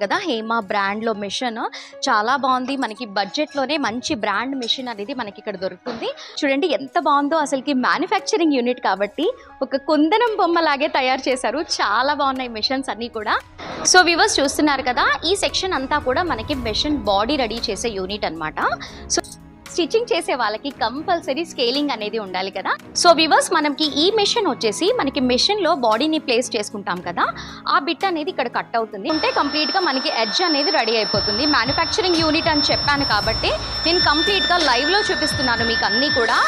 కదా హేమ బ్రాండ్లో మిషన్ చాలా బాగుంది. మనకి బడ్జెట్లోనే మంచి బ్రాండ్ మిషన్ అనేది మనకి ఇక్కడ దొరుకుతుంది. చూడండి ఎంత బాగుందో. అసలుకి మ్యానుఫ్యాక్చరింగ్ యూనిట్ కాబట్టి ఒక కుందనం బొమ్మలాగే తయారు చేశారు. చాలా బాగున్నాయి మిషన్స్ అన్నీ కూడా. సో వ్యూవర్స్ చూస్తున్నారు కదా, ఈ సెక్షన్ అంతా కూడా మనకి మిషన్ బాడీ రెడీ చేసే యూనిట్ అన్నమాట. సో స్టిచ్చింగ్ చేసే వాళ్ళకి కంపల్సరీ స్కేలింగ్ అనేది ఉండాలి కదా. సో వ్యూవర్స్ మనకి ఈ మిషన్ వచ్చేసి మనకి మిషన్ లో బాడీని ప్లేస్ చేసుకుంటాం కదా, ఆ బిట్ అనేది ఇక్కడ కట్ అవుతుంది అంటే కంప్లీట్ గా మనకి ఎడ్జ్ అనేది రెడీ అయిపోతుంది. మ్యానుఫ్యాక్చరింగ్ యూనిట్ అని చెప్పాను కాబట్టి నేను కంప్లీట్ గా లైవ్ లో చూపిస్తున్నాను మీకు అన్నీ కూడా.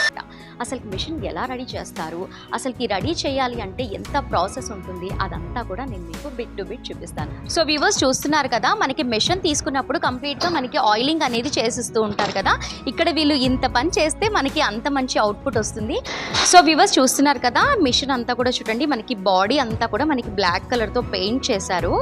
అసలు మిషన్ ఎలా రెడీ చేస్తారు, అసలుకి రెడీ చేయాలి అంటే ఎంత ప్రాసెస్ ఉంటుంది, అదంతా కూడా నేను మీకు బిట్ టు బిట్ చూపిస్తాను. సో వ్యూవర్స్ చూస్తున్నారు కదా, మనకి మిషన్ తీసుకున్నప్పుడు కంప్లీట్గా మనకి ఆయిలింగ్ అనేది చేసిస్తూ ఉంటారు కదా. ఇక్కడ వీళ్ళు ఇంత పని చేస్తే మనకి అంత మంచి అవుట్పుట్ వస్తుంది. సో వ్యూవర్స్ చూస్తున్నారు కదా, మిషన్ అంతా కూడా చూడండి మనకి బాడీ అంతా కూడా మనకి బ్లాక్ కలర్తో పెయింట్ చేశారు.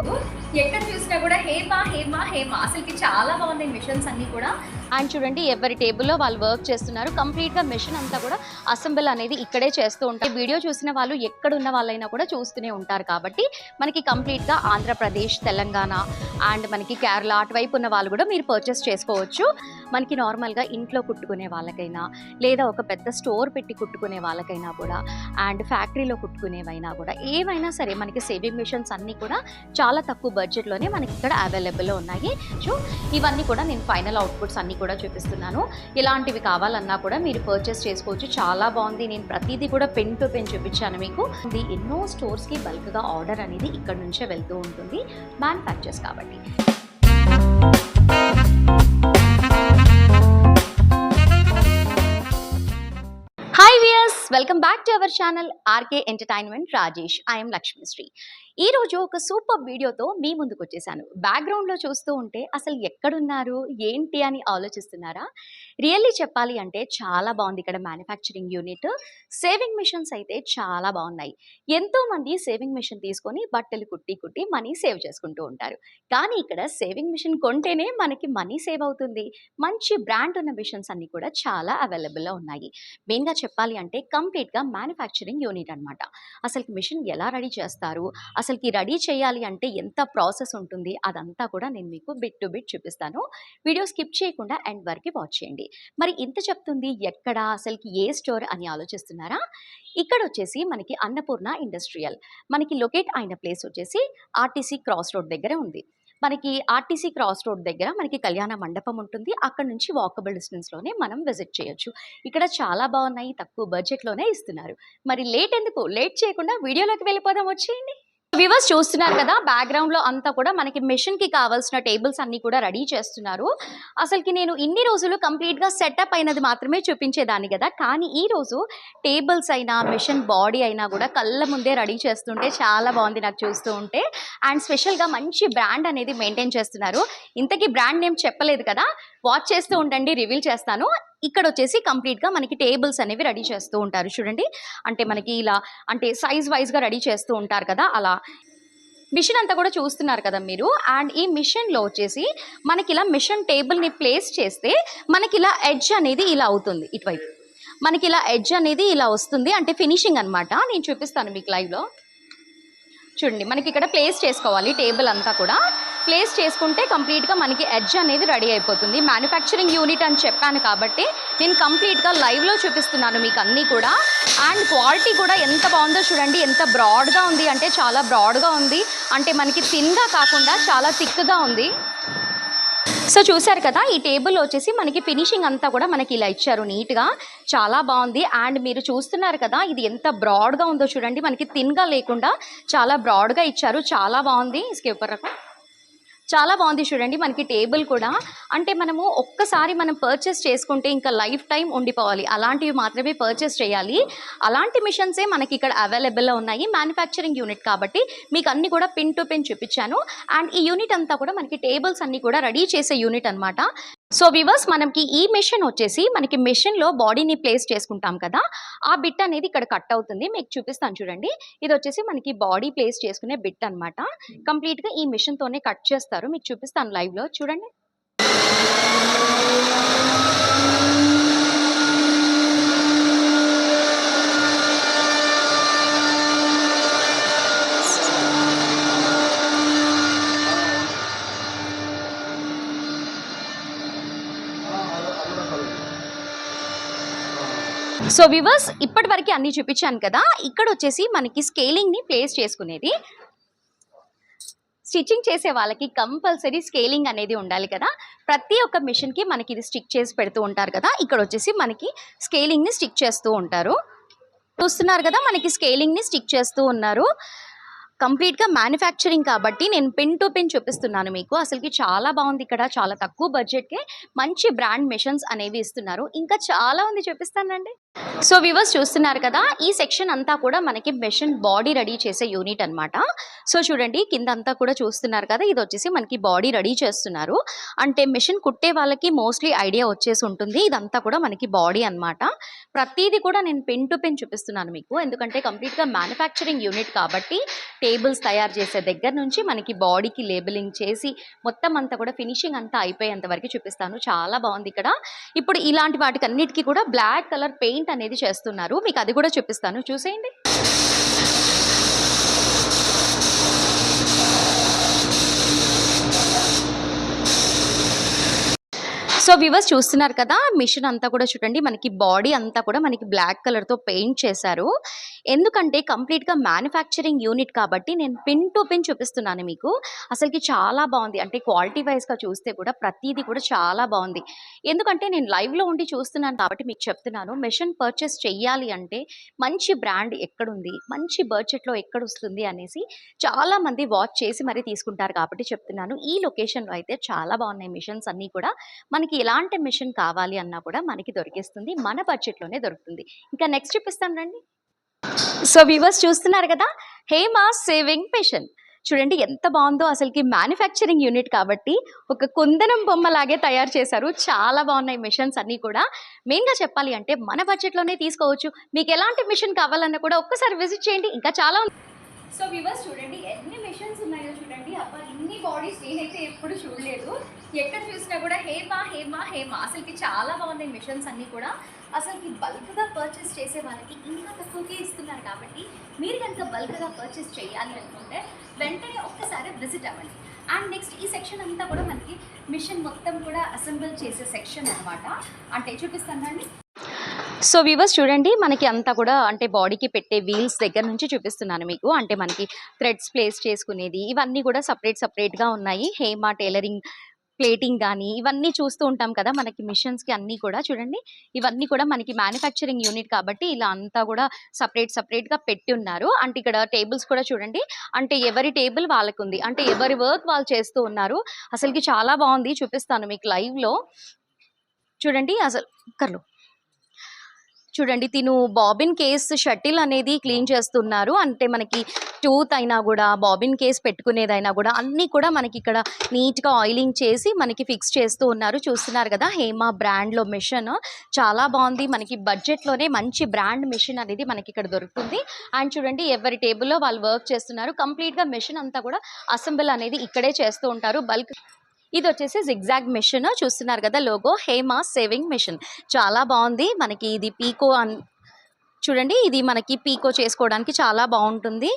ఎక్కడ చూసినా కూడా హేమ హేమ హేమ, అసలుకి చాలా బాగున్నాయి మిషన్స్ అన్నీ కూడా. అండ్ చూడండి ఎవరి టేబుల్లో వాళ్ళు వర్క్ చేస్తున్నారు. కంప్లీట్గా మిషన్ అంతా కూడా అసెంబుల్ అనేది ఇక్కడే చేస్తూ ఉంటారు. వీడియో చూసిన వాళ్ళు ఎక్కడున్న వాళ్ళైనా కూడా చూస్తూనే ఉంటారు కాబట్టి మనకి కంప్లీట్గా ఆంధ్రప్రదేశ్, తెలంగాణ అండ్ మనకి కేరళ అటువైపు ఉన్న వాళ్ళు కూడా మీరు పర్చేస్ చేసుకోవచ్చు. మనకి నార్మల్గా ఇంట్లో కుట్టుకునే వాళ్ళకైనా లేదా ఒక పెద్ద స్టోర్ పెట్టి కుట్టుకునే వాళ్ళకైనా కూడా అండ్ ఫ్యాక్టరీలో కుట్టుకునేవైనా కూడా ఏవైనా సరే మనకి సేవింగ్ మిషన్స్ అన్నీ కూడా చాలా తక్కువ బడ్జెట్లోనే మనకి ఇక్కడ అవైలబుల్లో ఉన్నాయి. సో ఇవన్నీ కూడా నేను ఫైనల్ అవుట్పుట్స్ అన్నీ కూడా చూపిస్తున్నాను. ఇలాంటివి కావాలన్నా కూడా మీరు పర్చేస్ చేసుకోవచ్చు. చాలా బాగుంది. నేను ప్రతిదీ కూడా పెన్ టు పెన్ చూపించాను మీకు. ఇది ఎన్నో స్టోర్స్కి బల్క్గా ఆర్డర్ అనేది ఇక్కడ నుంచే వెళ్తూ ఉంటుంది మ్యానుఫ్యాక్చర్స్ కాబట్టి. Hi viewers, welcome back to our channel RK entertainment Rajesh. I'm Lakshmishri. ఈరోజు ఒక సూపర్ వీడియోతో మీ ముందుకు వచ్చేసాను. బ్యాక్గ్రౌండ్లో చూస్తూ ఉంటే అసలు ఎక్కడున్నారు ఏంటి అని ఆలోచిస్తున్నారా? రియల్లీ చెప్పాలి అంటే చాలా బాగుంది ఇక్కడ మ్యానుఫ్యాక్చరింగ్ యూనిట్. సేవింగ్ మిషన్స్ అయితే చాలా బాగున్నాయి. ఎంతోమంది సేవింగ్ మిషన్ తీసుకొని బట్టలు కుట్టి మనీ సేవ్ చేసుకుంటూ ఉంటారు. కానీ ఇక్కడ సేవింగ్ మిషన్ కొంటేనే మనకి మనీ సేవ్ అవుతుంది. మంచి బ్రాండ్ ఉన్న మిషన్స్ అన్నీ కూడా చాలా అవైలబుల్లో ఉన్నాయి. మెయిన్గా చెప్పాలి అంటే కంప్లీట్గా మ్యానుఫ్యాక్చరింగ్ యూనిట్ అనమాట. అసలు మిషన్ ఎలా రెడీ చేస్తారు, అసలుకి రెడీ చేయాలి అంటే ఎంత ప్రాసెస్ ఉంటుంది, అదంతా కూడా నేను మీకు బిట్ టు బిట్ చూపిస్తాను. వీడియో స్కిప్ చేయకుండా ఎండ్ వరకు వాచ్ చేయండి. మరి ఇంత చెప్తుంది ఎక్కడ, అసలుకి ఏ స్టోర్ అని ఆలోచిస్తున్నారా? ఇక్కడ వచ్చేసి మనకి అన్నపూర్ణ ఇండస్ట్రియల్ మనకి లొకేట్ అయిన ప్లేస్ వచ్చేసి ఆర్టీసీ క్రాస్ రోడ్ దగ్గర ఉంది. మనకి ఆర్టీసీ క్రాస్ రోడ్ దగ్గర మనకి కళ్యాణ మండపం ఉంటుంది. అక్కడ నుంచి వాకబుల్ డిస్టెన్స్లోనే మనం విజిట్ చేయొచ్చు. ఇక్కడ చాలా బాగున్నాయి, తక్కువ బడ్జెట్లోనే ఇస్తున్నారు. మరి లేట్ ఎందుకు, లేట్ చేయకుండా వీడియోలోకి వెళ్ళిపోదాం, వచ్చేయండి. వ్యూవర్స్ చూస్తున్నారు కదా, బ్యాక్గ్రౌండ్లో అంతా కూడా మనకి మిషన్కి కావాల్సిన టేబుల్స్ అన్నీ కూడా రెడీ చేస్తున్నారు. అసలుకి నేను ఇన్ని రోజులు కంప్లీట్గా సెటప్ అయినది మాత్రమే చూపించేదాన్ని కదా, కానీ ఈరోజు టేబుల్స్ అయినా మిషన్ బాడీ అయినా కూడా కళ్ళ ముందే రెడీ చేస్తుంటే చాలా బాగుంది నాకు చూస్తూ ఉంటే. అండ్ స్పెషల్గా మంచి బ్రాండ్ అనేది మెయింటైన్ చేస్తున్నారు. ఇంతకీ బ్రాండ్ నేమ్ చెప్పలేదు కదా, వాచ్ చేస్తూ ఉండండి, రివీల్ చేస్తాను. ఇక్కడ వచ్చేసి కంప్లీట్గా మనకి టేబుల్స్ అనేవి రెడీ చేస్తూ ఉంటారు. చూడండి అంటే మనకి ఇలా అంటే సైజ్ వైజ్గా రెడీ చేస్తూ ఉంటారు కదా, అలా మిషన్ అంతా కూడా చూస్తున్నారు కదా మీరు. అండ్ ఈ మిషన్లో వచ్చేసి మనకి ఇలా మిషన్ టేబుల్ని ప్లేస్ చేస్తే మనకి ఇలా ఎడ్జ్ అనేది ఇలా అవుతుంది. ఇటువైపు మనకి ఇలా ఎడ్జ్ అనేది ఇలా వస్తుంది, అంటే ఫినిషింగ్ అనమాట. నేను చూపిస్తాను మీకు లైవ్లో. చూడండి మనకి ఇక్కడ ప్లేస్ చేసుకోవాలి. టేబుల్ అంతా కూడా ప్లేస్ చేసుకుంటే కంప్లీట్గా మనకి ఎడ్జ్ అనేది రెడీ అయిపోతుంది. మ్యానుఫ్యాక్చరింగ్ యూనిట్ అని చెప్పాను కాబట్టి నేను కంప్లీట్గా లైవ్లో చూపిస్తున్నాను మీకు అన్నీ కూడా. అండ్ క్వాలిటీ కూడా ఎంత బాగుందో చూడండి, ఎంత బ్రాడ్గా ఉంది అంటే చాలా బ్రాడ్గా ఉంది, అంటే మనకి థిన్గా కాకుండా చాలా థిక్గా ఉంది. సో చూసారు కదా, ఈ టేబుల్ వచ్చేసి మనకి ఫినిషింగ్ అంతా కూడా మనకి ఇలా ఇచ్చారు నీట్గా, చాలా బాగుంది. అండ్ మీరు చూస్తున్నారు కదా, ఇది ఎంత బ్రాడ్గా ఉందో చూడండి, మనకి థిన్గా లేకుండా చాలా బ్రాడ్గా ఇచ్చారు. చాలా బాగుంది. స్కేపర్ చాలా బాగుంది చూడండి. మనకి టేబుల్ కూడా అంటే మనము ఒక్కసారి మనం పర్చేస్ చేసుకుంటే ఇంకా లైఫ్ టైం ఉండిపోవాలి, అలాంటివి మాత్రమే పర్చేస్ చేయాలి. అలాంటి మిషన్సే మనకి ఇక్కడ అవైలబుల్లో ఉన్నాయి. మ్యానుఫ్యాక్చరింగ్ యూనిట్ కాబట్టి మీకు అన్ని కూడా పిన్ టు పిన్ చూపించాను. అండ్ ఈ యూనిట్ అంతా కూడా మనకి టేబుల్స్ అన్ని కూడా రెడీ చేసే యూనిట్ అనమాట. సో వ్యూవర్స్ మనకి ఈ మిషన్ వచ్చేసి మనకి మిషన్లో బాడీని ప్లేస్ చేసుకుంటాం కదా, ఆ బిట్ అనేది ఇక్కడ కట్ అవుతుంది. మీకు చూపిస్తాను చూడండి. ఇది వచ్చేసి మనకి బాడీ ప్లేస్ చేసుకునే బిట్ అనమాట. కంప్లీట్గా ఈ మిషన్తోనే కట్ చేస్తారు. మీకు చూపిస్తాను లైవ్లో చూడండి. సో వ్యూవర్స్ ఇప్పటివరకు అన్ని చూపించాను కదా. ఇక్కడ వచ్చేసి మనకి స్కేలింగ్ని ప్లేస్ చేసుకునేది. స్టిచ్చింగ్ చేసే వాళ్ళకి కంపల్సరీ స్కేలింగ్ అనేది ఉండాలి కదా. ప్రతి ఒక్క మిషన్కి మనకి ఇది స్టిక్ చేసి పెడుతూ ఉంటారు కదా. ఇక్కడ వచ్చేసి మనకి స్కేలింగ్ని స్టిక్ చేస్తూ ఉంటారు. చూస్తున్నారు కదా, మనకి స్కేలింగ్ని స్టిక్ చేస్తూ ఉన్నారు. కంప్లీట్గా మ్యానుఫ్యాక్చరింగ్ కాబట్టి నేను పిన్ టు పిన్ చూపిస్తున్నాను మీకు. అసలుకి చాలా బాగుంది. ఇక్కడ చాలా తక్కువ బడ్జెట్కే మంచి బ్రాండ్ మిషన్స్ అనేవి ఇస్తున్నారు. ఇంకా చాలా ఉంది, చూపిస్తానండి. సో వ్యూవర్స్ చూస్తున్నారు కదా, ఈ సెక్షన్ అంతా కూడా మనకి మెషిన్ బాడీ రెడీ చేసే యూనిట్ అనమాట. సో చూడండి, కింద అంతా కూడా చూస్తున్నారు కదా, ఇది వచ్చేసి మనకి బాడీ రెడీ చేస్తున్నారు. అంటే మెషిన్ కుట్టే వాళ్ళకి మోస్ట్లీ ఐడియా వచ్చేసి ఉంటుంది. ఇదంతా కూడా మనకి బాడీ అనమాట. ప్రతిదీ కూడా నేను పిన్ టు పిన్ చూపిస్తున్నాను మీకు, ఎందుకంటే కంప్లీట్గా మ్యానుఫ్యాక్చరింగ్ యూనిట్ కాబట్టి టేబుల్స్ తయారు చేసే దగ్గర నుంచి మనకి బాడీకి లేబులింగ్ చేసి మొత్తం అంతా కూడా ఫినిషింగ్ అంతా అయిపోయేంత వరకు చూపిస్తాను. చాలా బాగుంది ఇక్కడ. ఇప్పుడు ఇలాంటి వాటికి అన్నిటికీ కూడా బ్లాక్ కలర్ పెయింట్ అనేది చేస్తున్నారు. మీకు అది కూడా చూపిస్తాను, చూసేయండి. సో వ్యూవర్స్ చూస్తున్నారు కదా, మిషన్ అంతా కూడా చూడండి, మనకి బాడీ అంతా కూడా మనకి బ్లాక్ కలర్తో పెయింట్ చేశారు. ఎందుకంటే కంప్లీట్గా మ్యానుఫ్యాక్చరింగ్ యూనిట్ కాబట్టి నేను పిన్ టు పిన్ చూపిస్తున్నాను మీకు. అసలుకి చాలా బాగుంది. అంటే క్వాలిటీ వైజ్గా చూస్తే కూడా ప్రతిదీ కూడా చాలా బాగుంది. ఎందుకంటే నేను లైవ్లో ఉండి చూస్తున్నాను కాబట్టి మీకు చెప్తున్నాను. మెషిన్ పర్చేస్ చెయ్యాలి అంటే మంచి బ్రాండ్ ఎక్కడుంది, మంచి బడ్జెట్లో ఎక్కడ వస్తుంది అనేసి చాలామంది వాచ్ చేసి మరీ తీసుకుంటారు కాబట్టి చెప్తున్నాను. ఈ లొకేషన్లో అయితే చాలా బాగున్నాయి మిషన్స్ అన్నీ కూడా. మనకి ఎలాంటి మిషన్ కావాలి అన్నా కూడా మనకి దొరికేస్తుంది, మన బడ్జెట్లోనే దొరుకుతుంది. ఇంకా నెక్స్ట్ చూపిస్తాను రండి. సో వ్యూవర్స్ చూస్తున్నారు కదా, హేమా సేవింగ్ మిషన్. చూడండి ఎంత బాగుందో. అసలుకి మ్యానుఫ్యాక్చరింగ్ యూనిట్ కాబట్టి ఒక కుందనం బొమ్మలాగే తయారు చేశారు. చాలా బాగున్నాయి మిషన్స్ అన్నీ కూడా. మెయిన్గా చెప్పాలి అంటే మన బడ్జెట్లోనే తీసుకోవచ్చు. మీకు ఎలాంటి మిషన్ కావాలన్నా కూడా ఒక్కసారి విజిట్ చేయండి. ఇంకా చాలా ఉంది. సో వ్యూవర్స్ చూడండి ఎన్ని మిషన్స్ ఉన్నాయో చూడండి. అబ్బా, ఇన్ని బాడీస్ నేనైతే ఎప్పుడు చూడలేదు. ఎక్కడ చూసినా కూడా హేమా హేమా హేమా. అసలుకి చాలా బాగున్నాయి మిషన్స్ అన్నీ కూడా. అసలుకి బల్క్గా పర్చేస్ చేసే వాళ్ళకి ఇంకా తక్కువకే ఇస్తున్నారు కాబట్టి మీరు కనుక బల్క్గా పర్చేస్ చేయాలి అనుకుంటే వెంటనే ఒక్కసారి విజిట్ అవ్వండి. అండ్ నెక్స్ట్ ఈ సెక్షన్ అంతా కూడా మనకి మిషన్ మొత్తం కూడా అసెంబుల్ చేసే సెక్షన్ అనమాట. అంటే చూపిస్తానండి. సో వ్యూవర్స్ చూడండి, మనకి అంతా కూడా అంటే బాడీకి పెట్టే వీల్స్ దగ్గర నుంచి చూపిస్తున్నాను మీకు. అంటే మనకి థ్రెడ్స్ ప్లేస్ చేసుకునేది ఇవన్నీ కూడా సపరేట్గా ఉన్నాయి. హేమా టైలరింగ్ ప్లేటింగ్ కానీ ఇవన్నీ చూస్తూ ఉంటాం కదా మనకి మిషన్స్కి అన్నీ కూడా. చూడండి ఇవన్నీ కూడా మనకి మ్యానుఫ్యాక్చరింగ్ యూనిట్ కాబట్టి ఇలా అంతా కూడా సపరేట్గా పెట్టి ఉన్నారు. అంటే ఇక్కడ టేబుల్స్ కూడా చూడండి, అంటే ఎవరి టేబుల్ వాళ్ళకు ఉంది, అంటే ఎవరి వర్క్ వాళ్ళు చేస్తూ ఉన్నారు. అసలుకి చాలా బాగుంది, చూపిస్తాను మీకు లైవ్లో. చూడండి అసలు కర్లు చూడండి, తిను బాబిన్ కేస్ షటిల్ అనేది క్లీన్ చేస్తున్నారు. అంటే మనకి టూత్ అయినా కూడా బాబిన్ కేస్ పెట్టుకునేదైనా కూడా అన్నీ కూడా మనకి ఇక్కడ నీట్గా ఆయిలింగ్ చేసి మనకి ఫిక్స్ చేస్తూ ఉన్నారు. చూస్తున్నారు కదా, హేమా బ్రాండ్లో మిషన్ చాలా బాగుంది. మనకి బడ్జెట్లోనే మంచి బ్రాండ్ మిషన్ అనేది మనకి ఇక్కడ దొరుకుతుంది. అండ్ చూడండి ఎవరి టేబుల్లో వాళ్ళు వర్క్ చేస్తున్నారు. కంప్లీట్గా మిషన్ అంతా కూడా అసెంబుల్ అనేది ఇక్కడే చేస్తూ ఉంటారు. బల్క్ ఇది వచ్చేసి జిగ్జాగ్ మిషన్ చూస్తున్నారు కదా, లోగో హేమా సేవింగ్ మిషన్. చాలా బాగుంది. మనకి ఇది పీకో చూడండి, ఇది మనకి పీకో చేసుకోవడానికి చాలా బాగుంటుంది.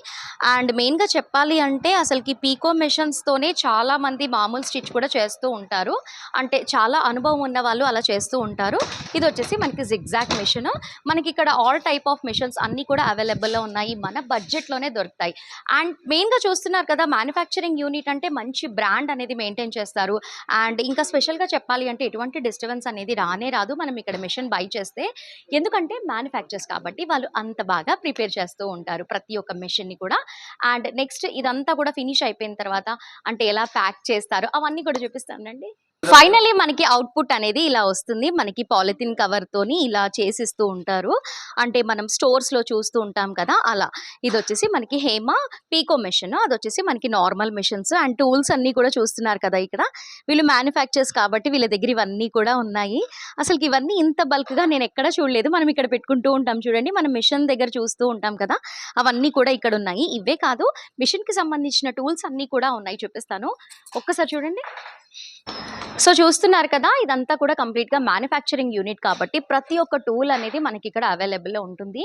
అండ్ మెయిన్గా చెప్పాలి అంటే అసలుకి పీకో మిషన్స్తోనే చాలామంది మామూలు స్టిచ్ కూడా చేస్తూ ఉంటారు. అంటే చాలా అనుభవం ఉన్న వాళ్ళు అలా చేస్తూ ఉంటారు. ఇది వచ్చేసి మనకి జిగ్జాగ్ మిషన్. మనకి ఇక్కడ ఆల్ టైప్ ఆఫ్ మిషన్స్ అన్నీ కూడా అవైలబుల్లో ఉన్నాయి, మన బడ్జెట్లోనే దొరుకుతాయి. అండ్ మెయిన్గా చూస్తున్నారు కదా, మ్యానుఫ్యాక్చరింగ్ యూనిట్ అంటే మంచి బ్రాండ్ అనేది మెయింటైన్ చేస్తారు. అండ్ ఇంకా స్పెషల్గా చెప్పాలి అంటే ఎటువంటి డిస్టర్బెన్స్ అనేది రానే రాదు మనం ఇక్కడ మిషన్ బై చేస్తే. ఎందుకంటే మ్యానుఫ్యాక్చర్స్ కాబట్టి వాళ్ళు అంత బాగా ప్రిపేర్ చేస్తూ ఉంటారు ప్రతి ఒక్క మిషన్ని కూడా. అండ్ నెక్స్ట్ ఇదంతా కూడా ఫినిష్ అయిపోయిన తర్వాత అంటే ఎలా ప్యాక్ చేస్తారు అవన్నీ కూడా చూపిస్తానండి. ఫైనలీ మనకి అవుట్పుట్ అనేది ఇలా వస్తుంది. మనకి పాలిథిన్ కవర్తోని ఇలా చేసిస్తూ ఉంటారు. అంటే మనం స్టోర్స్లో చూస్తూ ఉంటాం కదా అలా. ఇది వచ్చేసి మనకి హేమా పీకో మిషన్, అది వచ్చేసి మనకి నార్మల్ మిషన్స్. అండ్ టూల్స్ అన్నీ కూడా చూస్తున్నారు కదా, ఇక్కడ వీళ్ళు మ్యానుఫ్యాక్చర్స్ కాబట్టి వీళ్ళ దగ్గర ఇవన్నీ కూడా ఉన్నాయి. అసలుకి ఇవన్నీ ఇంత బల్క్గా నేను ఎక్కడ చూడలేదు. మనం ఇక్కడ పెట్టుకుంటూ ఉంటాం చూడండి, మనం మిషన్ దగ్గర చూస్తూ ఉంటాం కదా, అవన్నీ కూడా ఇక్కడ ఉన్నాయి. ఇవే కాదు, మిషన్కి సంబంధించిన టూల్స్ అన్నీ కూడా ఉన్నాయి, చూపిస్తాను ఒక్కసారి చూడండి. సో చూస్తున్నారు కదా, ఇదంతా కూడా కంప్లీట్‌గా మ్యానుఫ్యాక్చరింగ్ యూనిట్ కాబట్టి ప్రతి ఒక్క టూల్ అనేది మనకి ఇక్కడ అవైలబుల్‌లో ఉంటుంది.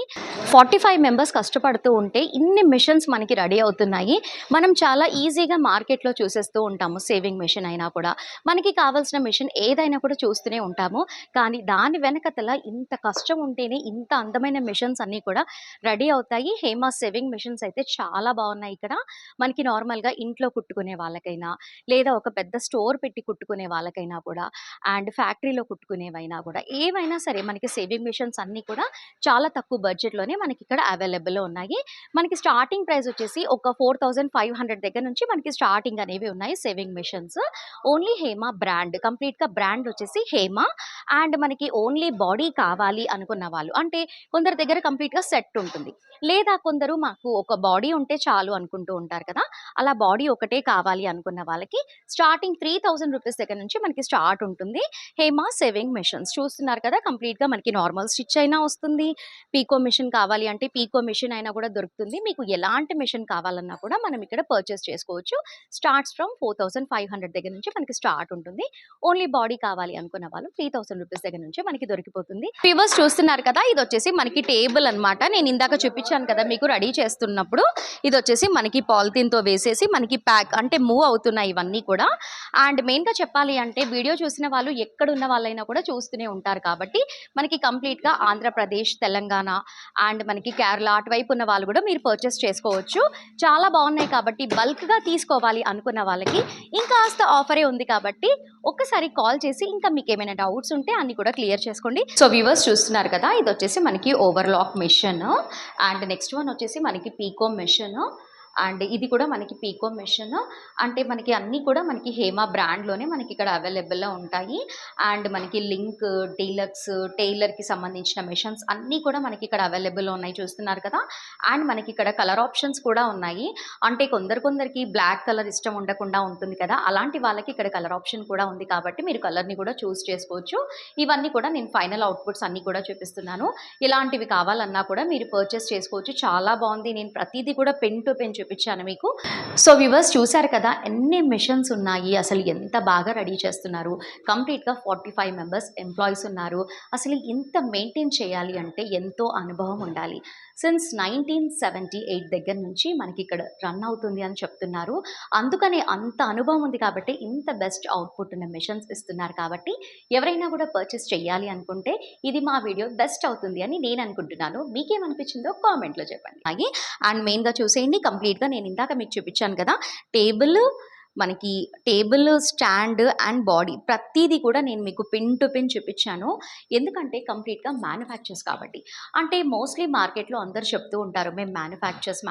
45 మెంబర్స్ కష్టపడుతూ ఉంటే ఇన్ని మిషన్స్ మనకి రెడీ అవుతున్నాయి. మనం చాలా ఈజీగా మార్కెట్‌లో చూసేస్తూ ఉంటాము. సేవింగ్ మిషన్ అయినా కూడా, మనకి కావాల్సిన మిషన్ ఏదైనా కూడా చూస్తూనే ఉంటాము. కానీ దాని వెనకతల ఇంత కష్టం ఉంటేనే ఇంత అందమైన మిషన్స్ అన్నీ కూడా రెడీ అవుతాయి. హేమ సేవింగ్ మిషన్స్ అయితే చాలా బాగున్నాయి ఇక్కడ. మనకి నార్మల్‌గా ఇంట్లో కుట్టుకునే వాళ్ళకైనా, లేదా ఒక పెద్ద స్టోర్ పెట్టి కుట్టుకునే వాళ్ళకైనా కూడా, అండ్ ఫ్యాక్టరీలో కుట్టుకునేవైనా కూడా, ఏవైనా సరే మనకి సేవింగ్ మిషన్స్ అన్నీ కూడా చాలా తక్కువ బడ్జెట్‌లోనే మనకి ఇక్కడ అవైలబుల్‌లో ఉన్నాయి. మనకి స్టార్టింగ్ ప్రైస్ వచ్చేసి ఒక 4500 దగ్గర నుంచి మనకి స్టార్టింగ్ అనేవి ఉన్నాయి saving machines. Only Hema brand, కంప్లీట్‌గా బ్రాండ్ వచ్చేసి హేమ. అండ్ మనకి ఓన్లీ బాడీ కావాలి అనుకున్న వాళ్ళు, అంటే కొందరి దగ్గర కంప్లీట్‌గా సెట్ ఉంటుంది. లేదా కొందరు మాకు ఒక బాడీ ఉంటే చాలు అనుకుంటూ ఉంటారు కదా! అలా బాడీ ఒకటే కావాలి అనుకున్న వాళ్ళకి స్టార్టింగ్ 3000 రూపీస్ దగ్గర నుంచి మనకి స్టార్ట్ ఉంటుంది. హేమ సేవింగ్ మిషన్స్ చూస్తున్నారు కదా, కంప్లీట్‌గా మనకి నార్మల్ స్టిచ్ అయినా వస్తుంది. పీకో మిషన్ కావాలి అంటే పీకో మిషన్ అయినా కూడా దొరుకుతుంది. మీకు ఎలాంటి మిషన్ కావాలన్నా కూడా మనం ఇక్కడ పర్చేస్ చేసుకోవచ్చు. స్టార్ట్స్ ఫ్రమ్ 4500 దగ్గర నుంచి మనకి స్టార్ట్ ఉంటుంది. ఓన్లీ బాడీ కావాలి అనుకున్న వాళ్ళు 3000 రూపీస్ దగ్గర నుంచి మనకి దొరికిపోతుంది. వ్యూవర్స్ చూస్తున్నారు కదా, ఇది వచ్చేసి మనకి టేబుల్ అన్నమాట. నేను ఇందాక చూపించాను కదా మీకు రెడీ చేస్తున్నప్పుడు, ఇది వచ్చేసి మనకి పాలిథిన్‌తో వేసేసి మనకి ప్యాక్ అంటే మూవ్ అవుతున్నాయి ఇవన్నీ కూడా. అండ్ మెయిన్‌గా చెప్పాలి అంటే వీడియో చూసిన వాళ్ళు ఎక్కడున్న వాళ్ళైనా కూడా చూస్తూనే ఉంటారు కాబట్టి మనకి కంప్లీట్‌గా ఆంధ్రప్రదేశ్, తెలంగాణ అండ్ మనకి కేరళ అటువైపు ఉన్న వాళ్ళు కూడా మీరు పర్చేస్ చేసుకోవచ్చు. చాలా బాగున్నాయి కాబట్టి బల్క్‌గా తీసుకోవాలి అనుకున్న వాళ్ళకి ఇంకాస్త ఆఫరే ఉంది కాబట్టి ఒక్కసారి కాల్ చేసి ఇంకా మీకు ఏమైనా డౌట్స్ ఉంటే అన్ని కూడా క్లియర్ చేసుకోండి. సో వ్యూవర్స్ చూస్తున్నారు కదా, ఇది వచ్చేసి మనకి overlock machine. And next one వచ్చేసి మనకి పీకో మిషన్. అండ్ ఇది కూడా మనకి పీకో మిషన్. అంటే మనకి అన్నీ కూడా మనకి హేమ బ్రాండ్‌లోనే మనకి ఇక్కడ అవైలబుల్‌లో ఉంటాయి. అండ్ మనకి లింక్, డీలక్స్, టైలర్‌కి సంబంధించిన మిషన్స్ అన్నీ కూడా మనకి ఇక్కడ అవైలబుల్‌లో ఉన్నాయి చూస్తున్నారు కదా. అండ్ మనకి ఇక్కడ కలర్ ఆప్షన్స్ కూడా ఉన్నాయి. అంటే కొందరికి బ్లాక్ కలర్ ఇష్టం ఉండకుండా ఉంటుంది కదా, అలాంటి వాళ్ళకి ఇక్కడ కలర్ ఆప్షన్ కూడా ఉంది కాబట్టి మీరు కలర్‌ని కూడా చూస్ చేసుకోవచ్చు. ఇవన్నీ కూడా నేను ఫైనల్ అవుట్‌పుట్స్ అన్నీ కూడా చూపిస్తున్నాను. ఇలాంటివి కావాలన్నా కూడా మీరు పర్చేస్ చేసుకోవచ్చు. చాలా బాగుంది. నేను ప్రతిదీ కూడా పెన్ టు పెన్ చూపించాను మీకు. సో వ్యూవర్స్ చూసారు కదా, ఎన్ని మిషన్స్ ఉన్నాయి, అసలు ఎంత బాగా రెడీ చేస్తున్నారు. కంప్లీట్‌గా 45 మెంబర్స్ ఎంప్లాయీస్ ఉన్నారు. అసలు ఇంత మెయింటైన్ చేయాలి అంటే ఎంతో అనుభవం ఉండాలి. సిన్స్ 1978 దగ్గర నుంచి మనకి ఇక్కడ రన్ అవుతుంది అని చెప్తున్నారు. అందుకనే అంత అనుభవం ఉంది కాబట్టి ఇంత బెస్ట్ అవుట్‌పుట్ ఉన్న మిషన్స్ ఇస్తున్నారు కాబట్టి ఎవరైనా కూడా పర్చేస్ చేయాలి అనుకుంటే ఇది మా వీడియో బెస్ట్ అవుతుంది అని నేను అనుకుంటున్నాను. మీకేమనిపించిందో కామెంట్‌లో చెప్పండి. అండ్ మెయిన్‌గా చూసేయండి, కంప్లీట్‌గా నేను ఇందాక మీకు చూపించాను కదా, టేబుల్, మనకి టేబుల్, స్టాండ్ అండ్ బాడీ ప్రతీది కూడా నేను మీకు పిన్ టు పిన్ చూపించాను. ఎందుకంటే కంప్లీట్‌గా మ్యానుఫ్యాక్చర్స్ కాబట్టి. అంటే మోస్ట్‌లీ మార్కెట్‌లో అందరూ చెప్తూ ఉంటారు మేము మ్యానుఫ్యాక్చర్స్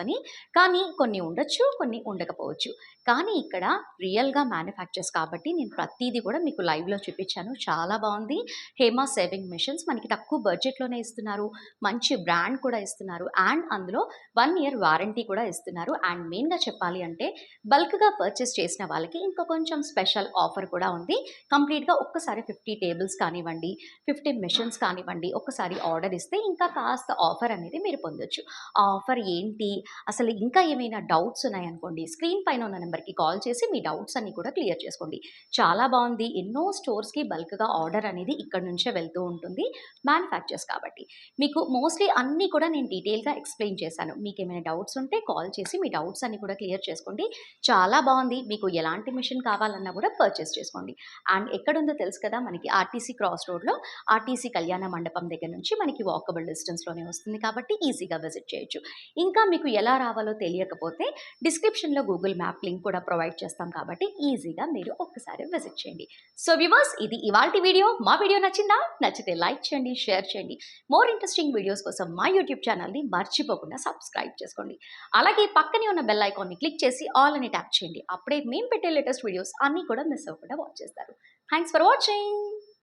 అని. కానీ కొన్ని ఉండొచ్చు, కొన్ని ఉండకపోవచ్చు. కానీ ఇక్కడ రియల్‌గా మ్యానుఫ్యాక్చర్స్ కాబట్టి నేను ప్రతీది కూడా మీకు లైవ్‌లో చూపించాను. చాలా బాగుంది. హేమ సేవింగ్ మిషన్స్ మనకి తక్కువ బడ్జెట్‌లోనే ఇస్తున్నారు. మంచి బ్రాండ్ కూడా ఇస్తున్నారు. అండ్ అందులో 1 ఇయర్ వారంటీ కూడా ఇస్తున్నారు. అండ్ మెయిన్‌గా చెప్పాలి అంటే బల్క్‌గా పర్చేస్ చేసిన వాళ్ళకి ఇంకా కొంచెం స్పెషల్ ఆఫర్ కూడా ఉంది. కంప్లీట్‌గా ఒక్కసారి 50 టేబుల్స్ కానివ్వండి, 50 మిషన్స్ కానివ్వండి, ఒక్కసారి ఆర్డర్ ఇస్తే ఇంకా కాస్త ఆఫర్ అనేది మీరు పొందొచ్చు. ఆ ఆఫర్ ఏంటి? అసలు ఇంకా ఏమైనా డౌట్స్ ఉన్నాయనుకోండి, స్క్రీన్ పైన ఉన్న నెంబర్‌కి కాల్ చేసి మీ డౌట్స్ అన్నీ కూడా క్లియర్ చేసుకోండి. చాలా బాగుంది. ఎన్నో స్టోర్స్‌కి బల్క్‌గా ఆర్డర్ అనేది ఇక్కడి నుంచే వెళ్తూ ఉంటుంది. మ్యానుఫ్యాక్చర్స్ కాబట్టి. మీకు మోస్ట్‌లీ అన్నీ కూడా నేను డీటెయిల్‌గా ఎక్స్‌ప్లెయిన్ చేశాను. మీకేమైనా డౌట్స్ ఉంటే కాల్ చేసి మీ డౌట్స్ అన్నీ కూడా క్లియర్ చేసుకోండి. చాలా బాగుంది. మీకు ఎలాంటి మిషన్ కావాలన్నా కూడా పర్చేస్ చేసుకోండి. అండ్ ఎక్కడుందో తెలుసు కదా, మనకి ఆర్టీసీ క్రాస్ రోడ్‌లో ఆర్టీసీ కళ్యాణ మండపం దగ్గర నుంచి మనకి వాకబుల్ డిస్టెన్స్‌లోనే వస్తుంది కాబట్టి ఈజీగా విజిట్ చేయొచ్చు. ఇంకా మీకు ఎలా రావాలో తెలియకపోతే డిస్క్రిప్షన్‌లో గూగుల్ మ్యాప్ లింక్ కూడా ప్రొవైడ్ చేస్తాం కాబట్టి ఈజీగా మీరు ఒక్కసారి విజిట్ చేయండి. సో వ్యూవర్స్, ఇది ఇవాల్టి వీడియో. మా వీడియో నచ్చిందా? నచ్చితే లైక్ చేయండి, షేర్ చేయండి. మోర్ ఇంట్రెస్టింగ్ వీడియోస్ కోసం మా యూట్యూబ్ ఛానల్‌ని మర్చిపోకుండా సబ్స్క్రైబ్ చేసుకోండి. అలాగే పక్కనే ఉన్న బెల్ ఐకాన్ని క్లిక్ చేసి ఆల్ అని ట్యాప్ చేయండి. అప్పుడే మేము పెట్టే లేటెస్ట్ వీడియోస్ అన్నీ కూడా మిస్ అవ్వకుండా వాచ్ చేస్తారు. Thanks for watching.